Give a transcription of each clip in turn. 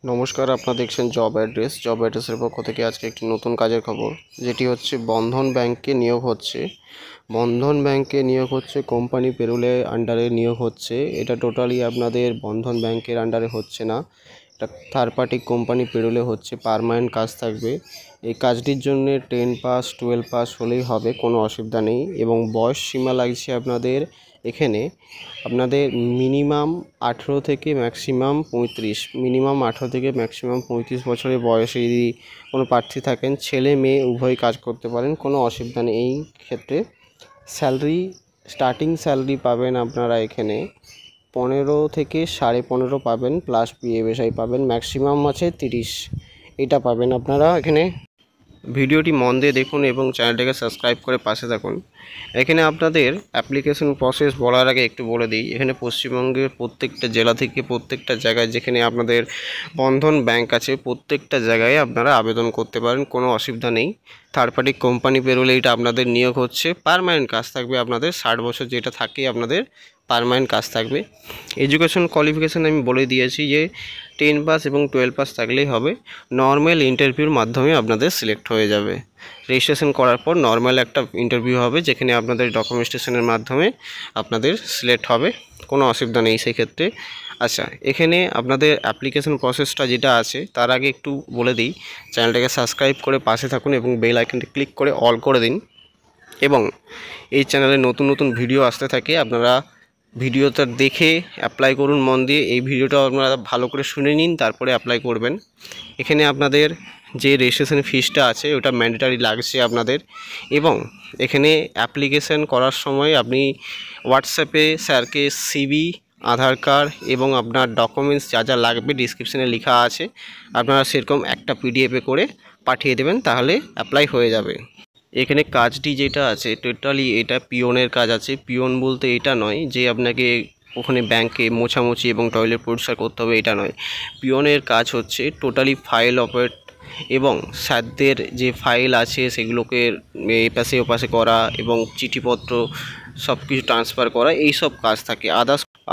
নমস্কার, আপনারা দেখছেন জব অ্যাড্রেসের পক্ষ থেকে আজকে একটি নতুন কাজের খবর, যেটি হচ্ছে বন্ধন ব্যাংকে নিয়োগ হচ্ছে। বন্ধন ব্যাংকে নিয়োগ হচ্ছে, কোম্পানি পেরোলে আন্ডারে নিয়োগ হচ্ছে। এটা টোটালি আপনাদের বন্ধন ব্যাংকের আন্ডারে হচ্ছে না, এটা থার্ড পার্টি কোম্পানি পেরোলে হচ্ছে। পার্মানেন্ট কাজ থাকবে। এই কাজটির জন্য 10 পাস 12 পাস হলেই হবে, কোনো অসুবিধা নেই। এবং বয়স সীমা লাগছে আপনাদের এখানে আপনাদের মিনিমাম 18 থেকে ম্যাক্সিমাম 35, মিনিমাম 18 থেকে ম্যাক্সিমাম 35 বছরের বয়সে যদি কোনো প্রার্থী থাকেন, ছেলে মেয়ে উভয় কাজ করতে পারেন, কোনো অসুবিধা নেই। এই ক্ষেত্রে স্যালারি, স্টার্টিং স্যালারি পাবেন আপনারা এখানে 15 থেকে 15.5 পাবেন, প্লাস পিএফআই পাবেন, ম্যাক্সিমাম আছে 30, এটা পাবেন আপনারা এখানে। ভিডিওটি মন দিয়ে দেখুন এবং চ্যানেলটাকে সাবস্ক্রাইব করে পাশে থাকুন। এখানে আপনাদের অ্যাপ্লিকেশন প্রসেস বলার আগে একটু বলে দিই, এখানে পশ্চিমবঙ্গের প্রত্যেকটা জেলা থেকে প্রত্যেকটা জায়গায় যেখানে আপনাদের বন্ধন ব্যাংক আছে, প্রত্যেকটা জায়গায় আপনারা আবেদন করতে পারেন, কোনো অসুবিধা নেই। থার্ড পার্টি কোম্পানি বেরোলে এটা আপনাদের নিয়োগ হচ্ছে। পার্মানেন্ট কাজ থাকবে আপনাদের, 60 বছর যেটা থাকে আপনাদের পার্মানেন্ট কাজ থাকবে। এডুকেশন কোয়ালিফিকেশান আমি বলে দিয়েছি যে 10 পাস এবং 12 পাস থাকলেই হবে। নর্মাল ইন্টারভিউর মাধ্যমে আপনাদের সিলেক্ট হয়ে যাবে। রেজিস্ট্রেশন করার পর নর্মাল একটা ইন্টারভিউ হবে, যেখানে আপনাদের ডকুমেন্টেশনের মাধ্যমে আপনাদের সিলেক্ট হবে, কোনো অসুবিধা নেই সেই ক্ষেত্রে। আচ্ছা, এখানে আপনাদের অ্যাপ্লিকেশন প্রসেসটা যেটা আছে তার আগে একটু বলে দিই, চ্যানেলটাকে সাবস্ক্রাইব করে পাশে থাকুন এবং বেল আইকনটি ক্লিক করে অল করে দিন। এবং এই চ্যানেলে নতুন নতুন ভিডিও আসতে থাকে, আপনারা ভিডিওটা দেখে অ্যাপ্লাই করুন মন দিয়ে। এই ভিডিওটা আপনারা ভালো করে শুনে নিন, তারপরে অ্যাপ্লাই করবেন। এখানে আপনাদের যে রেজিস্ট্রেশন ফিসটা আছে ওটা ম্যান্ডেটারি লাগছে আপনাদের। এবং এখানে অ্যাপ্লিকেশন করার সময় আপনি হোয়াটসঅ্যাপে স্যারকে সিভি, আধার কার্ড এবং আপনার ডকুমেন্টস যা যা লাগবে ডিসক্রিপশানে লেখা আছে, আপনারা সেরকম একটা পিডিএফে করে পাঠিয়ে দেবেন, তাহলে অ্যাপ্লাই হয়ে যাবে। এখানে কাজটি যেটা আছে টোটালি এটা পিওনের কাজ আছে। পিওন বলতে এটা নয় যে আপনাকে ওখানে ব্যাংকে মোছামুছি এবং টয়লেট পরিষ্কার করতে হবে, এটা নয়। পিওনের কাজ হচ্ছে টোটালি ফাইল অপারেট এবং স্যারদের যে ফাইল আছে সেগুলোকে এপাশে ওপাশে করা এবং চিঠিপত্র সব কিছু ট্রান্সফার করা, এই সব কাজ থাকে।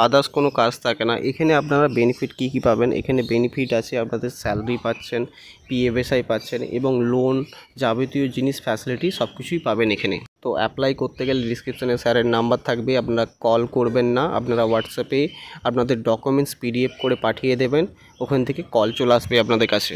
আদার্স কোনো কাজ থাকে না। এখানে আপনারা বেনিফিট কী কী পাবেন, এখানে বেনিফিট আছে আপনাদের স্যালারি পাচ্ছেন, পিএফএসআই পাচ্ছেন এবং লোন যাবতীয় জিনিস ফ্যাসিলিটি সব কিছুই পাবেন এখানে। তো অ্যাপ্লাই করতে গেলে ডিসক্রিপশানে স্যারের নাম্বার থাকবে, আপনারা কল করবেন না, আপনারা হোয়াটসঅ্যাপে আপনাদের ডকুমেন্টস পিডিএফ করে পাঠিয়ে দেবেন, ওখান থেকে কল চলে আসবে আপনাদের কাছে।